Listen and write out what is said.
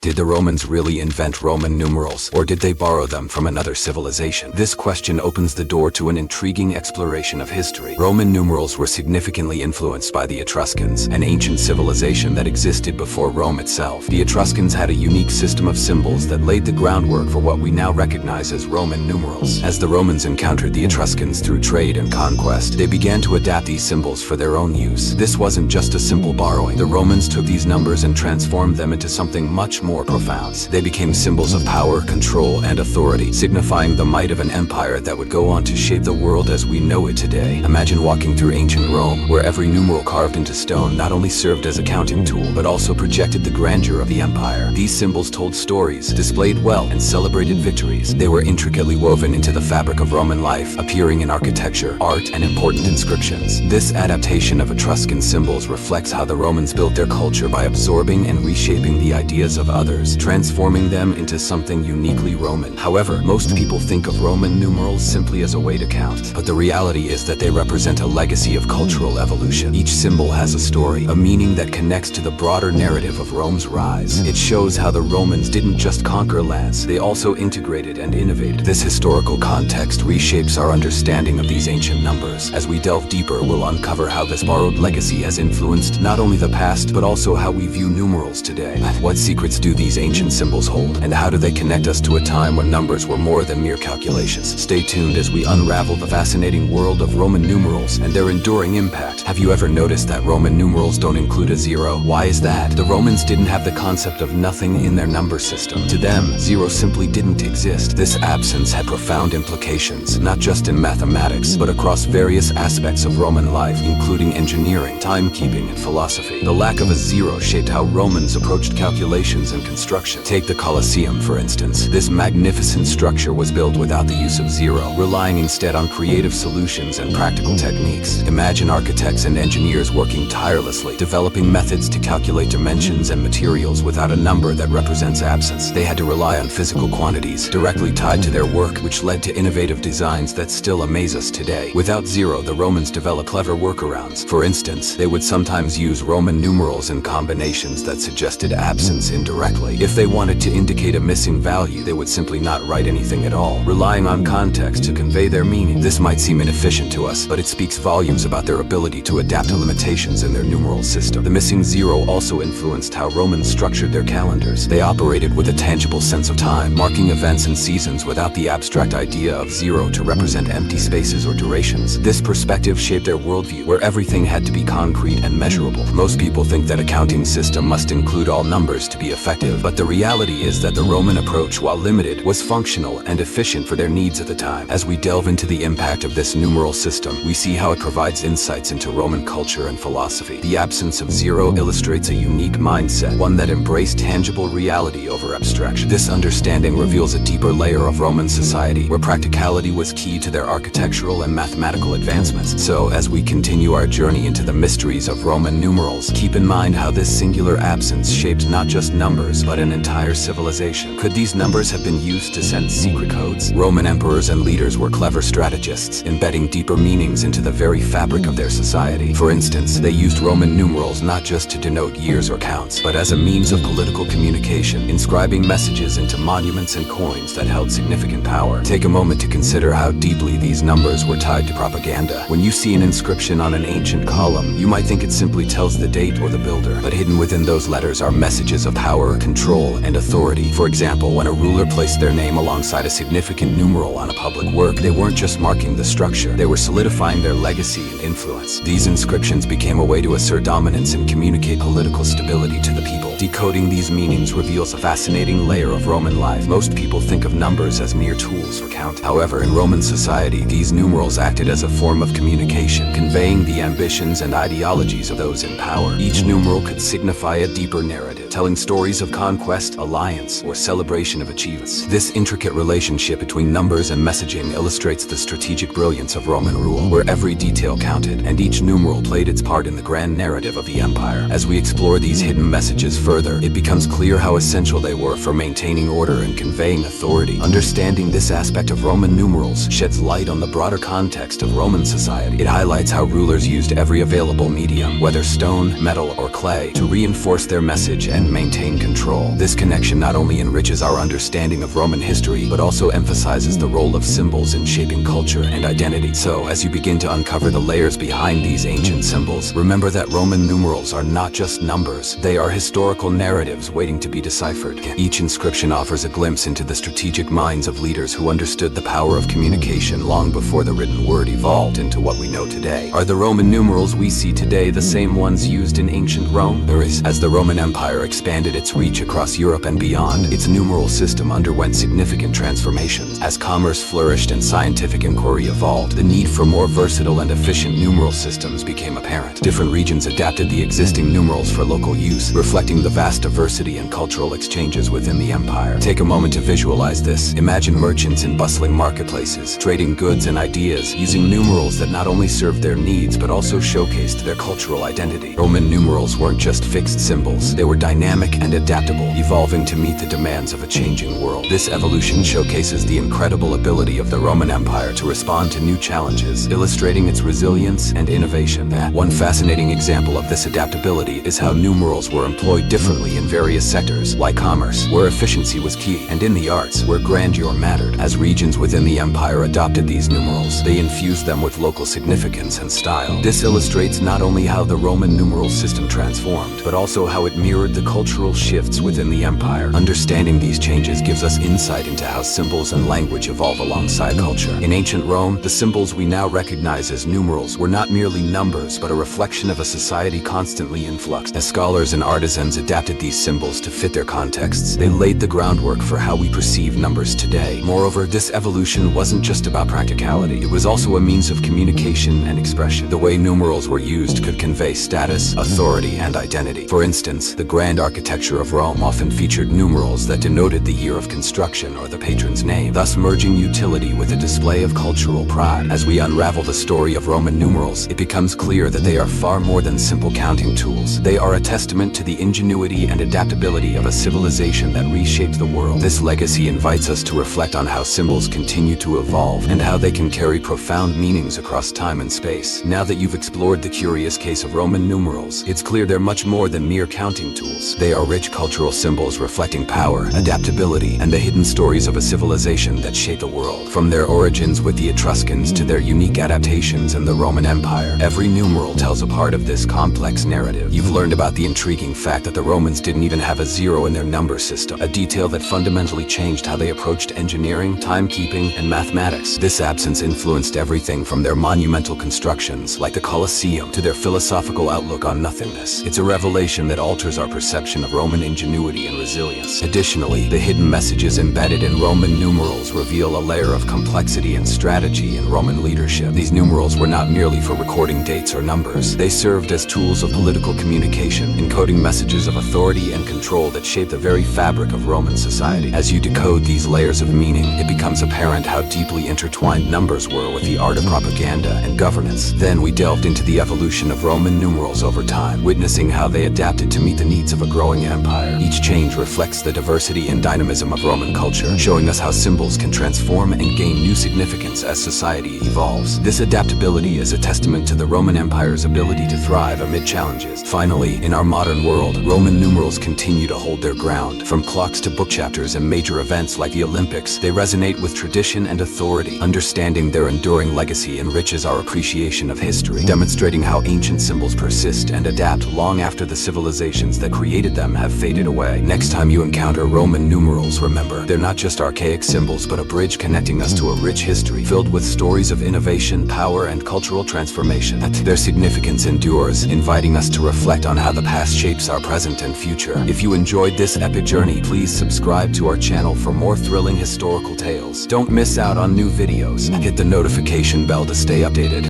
Did the Romans really invent Roman numerals, or did they borrow them from another civilization? This question opens the door to an intriguing exploration of history. Roman numerals were significantly influenced by the Etruscans, an ancient civilization that existed before Rome itself. The Etruscans had a unique system of symbols that laid the groundwork for what we now recognize as Roman numerals. As the Romans encountered the Etruscans through trade and conquest, they began to adapt these symbols for their own use. This wasn't just a simple borrowing. The Romans took these numbers and transformed them into something much more profound. They became symbols of power, control, and authority, signifying the might of an empire that would go on to shape the world as we know it today. Imagine walking through ancient Rome, where every numeral carved into stone not only served as a counting tool, but also projected the grandeur of the empire. These symbols told stories, displayed wealth, and celebrated victories. They were intricately woven into the fabric of Roman life, appearing in architecture, art, and important inscriptions. This adaptation of Etruscan symbols reflects how the Romans built their culture by absorbing and reshaping the ideas of others, transforming them into something uniquely Roman. However, most people think of Roman numerals simply as a way to count, but the reality is that they represent a legacy of cultural evolution. Each symbol has a story, a meaning that connects to the broader narrative of Rome's rise. It shows how the Romans didn't just conquer lands, they also integrated and innovated. This historical context reshapes our understanding of these ancient numbers. As we delve deeper, we'll uncover how this borrowed legacy has influenced not only the past, but also how we view numerals today. What secrets do these ancient symbols hold, and how do they connect us to a time when numbers were more than mere calculations? Stay tuned as we unravel the fascinating world of Roman numerals and their enduring impact. Have you ever noticed that Roman numerals don't include a zero? Why is that? The Romans didn't have the concept of nothing in their number system. To them, zero simply didn't exist. This absence had profound implications, not just in mathematics, but across various aspects of Roman life, including engineering, timekeeping, and philosophy. The lack of a zero shaped how Romans approached calculations and construction. Take the Colosseum, for instance. This magnificent structure was built without the use of zero, relying instead on creative solutions and practical techniques. Imagine architects and engineers working tirelessly, developing methods to calculate dimensions and materials without a number that represents absence. They had to rely on physical quantities directly tied to their work, which led to innovative designs that still amaze us today. Without zero, the Romans developed clever workarounds. For instance, they would sometimes use Roman numerals in combinations that suggested absence indirectly. If they wanted to indicate a missing value, they would simply not write anything at all, relying on context to convey their meaning. This might seem inefficient to us, but it speaks volumes about their ability to adapt to limitations in their numeral system. The missing zero also influenced how Romans structured their calendars. They operated with a tangible sense of time, marking events and seasons without the abstract idea of zero to represent empty spaces or durations. This perspective shaped their worldview, where everything had to be concrete and measurable. Most people think that a counting system must include all numbers to be effective, but the reality is that the Roman approach, while limited, was functional and efficient for their needs at the time. As we delve into the impact of this numeral system, we see how it provides insights into Roman culture and philosophy. The absence of zero illustrates a unique mindset, one that embraced tangible reality over abstraction. This understanding reveals a deeper layer of Roman society, where practicality was key to their architectural and mathematical advancements. So, as we continue our journey into the mysteries of Roman numerals, keep in mind how this singular absence shaped not just numbers, but an entire civilization. Could these numbers have been used to send secret codes? Roman emperors and leaders were clever strategists, embedding deeper meanings into the very fabric of their society. For instance, they used Roman numerals not just to denote years or counts, but as a means of political communication, inscribing messages into monuments and coins that held significant power. Take a moment to consider how deeply these numbers were tied to propaganda. When you see an inscription on an ancient column, you might think it simply tells the date or the builder, but hidden within those letters are messages of power, control, and authority. For example, when a ruler placed their name alongside a significant numeral on a public work, they weren't just marking the structure, they were solidifying their legacy and influence. These inscriptions became a way to assert dominance and communicate political stability to the people. Decoding these meanings reveals a fascinating layer of Roman life. Most people think of numbers as mere tools for count. However, in Roman society, these numerals acted as a form of communication, conveying the ambitions and ideologies of those in power. Each numeral could signify a deeper narrative, telling stories of conquest, alliance, or celebration of achievements. This intricate relationship between numbers and messaging illustrates the strategic brilliance of Roman rule, where every detail counted, and each numeral played its part in the grand narrative of the empire. As we explore these hidden messages further, it becomes clear how essential they were for maintaining order and conveying authority. Understanding this aspect of Roman numerals sheds light on the broader context of Roman society. It highlights how rulers used every available medium, whether stone, metal, or clay, to reinforce their message and maintain control. control. This connection not only enriches our understanding of Roman history, but also emphasizes the role of symbols in shaping culture and identity. So, as you begin to uncover the layers behind these ancient symbols, remember that Roman numerals are not just numbers. They are historical narratives waiting to be deciphered. Each inscription offers a glimpse into the strategic minds of leaders who understood the power of communication long before the written word evolved into what we know today. Are the Roman numerals we see today the same ones used in ancient Rome? As the Roman Empire expanded its reach across Europe and beyond, its numeral system underwent significant transformations. As commerce flourished and scientific inquiry evolved, the need for more versatile and efficient numeral systems became apparent. Different regions adapted the existing numerals for local use, reflecting the vast diversity and cultural exchanges within the empire. Take a moment to visualize this. Imagine merchants in bustling marketplaces, trading goods and ideas, using numerals that not only served their needs, but also showcased their cultural identity. Roman numerals weren't just fixed symbols. They were dynamic and adaptable, evolving to meet the demands of a changing world. This evolution showcases the incredible ability of the Roman Empire to respond to new challenges, illustrating its resilience and innovation. One fascinating example of this adaptability is how numerals were employed differently in various sectors, like commerce, where efficiency was key, and in the arts, where grandeur mattered. As regions within the empire adopted these numerals, they infused them with local significance and style. This illustrates not only how the Roman numeral system transformed, but also how it mirrored the cultural shifts within the empire. Understanding these changes gives us insight into how symbols and language evolve alongside culture. In ancient Rome, the symbols we now recognize as numerals were not merely numbers, but a reflection of a society constantly in flux. As scholars and artisans adapted these symbols to fit their contexts, they laid the groundwork for how we perceive numbers today. Moreover, this evolution wasn't just about practicality. It was also a means of communication and expression. The way numerals were used could convey status, authority, and identity. For instance, the grand architecture of Rome often featured numerals that denoted the year of construction or the patron's name, thus merging utility with a display of cultural pride. As we unravel the story of Roman numerals, it becomes clear that they are far more than simple counting tools. They are a testament to the ingenuity and adaptability of a civilization that reshaped the world. This legacy invites us to reflect on how symbols continue to evolve and how they can carry profound meanings across time and space. Now that you've explored the curious case of Roman numerals, it's clear they're much more than mere counting tools. They are rich cultural symbols reflecting power, adaptability, and the hidden stories of a civilization that shaped the world. From their origins with the Etruscans to their unique adaptations in the Roman Empire, every numeral tells a part of this complex narrative. You've learned about the intriguing fact that the Romans didn't even have a zero in their number system, a detail that fundamentally changed how they approached engineering, timekeeping, and mathematics. This absence influenced everything from their monumental constructions, like the Colosseum, to their philosophical outlook on nothingness. It's a revelation that alters our perception of Roman ingenuity and resilience. Additionally, the hidden messages embedded in Roman numerals reveal a layer of complexity and strategy in Roman leadership. These numerals were not merely for recording dates or numbers. They served as tools of political communication, encoding messages of authority and control that shaped the very fabric of Roman society. As you decode these layers of meaning, it becomes apparent how deeply intertwined numbers were with the art of propaganda and governance. Then we delved into the evolution of Roman numerals over time, witnessing how they adapted to meet the needs of a growing empire. Each change reflects the diversity and dynamism of Roman culture, showing us how symbols can transform and gain new significance as society evolves. This adaptability is a testament to the Roman Empire's ability to thrive amid challenges. Finally, in our modern world, Roman numerals continue to hold their ground. From clocks to book chapters and major events like the Olympics, they resonate with tradition and authority. Understanding their enduring legacy enriches our appreciation of history, demonstrating how ancient symbols persist and adapt long after the civilizations that created them have faded away. Next time you encounter Roman numerals, remember, they're not just archaic symbols, but a bridge connecting us to a rich history filled with stories of innovation, power, and cultural transformation. Their significance endures, inviting us to reflect on how the past shapes our present and future. If you enjoyed this epic journey, please subscribe to our channel for more thrilling historical tales. Don't miss out on new videos. Hit the notification bell to stay updated.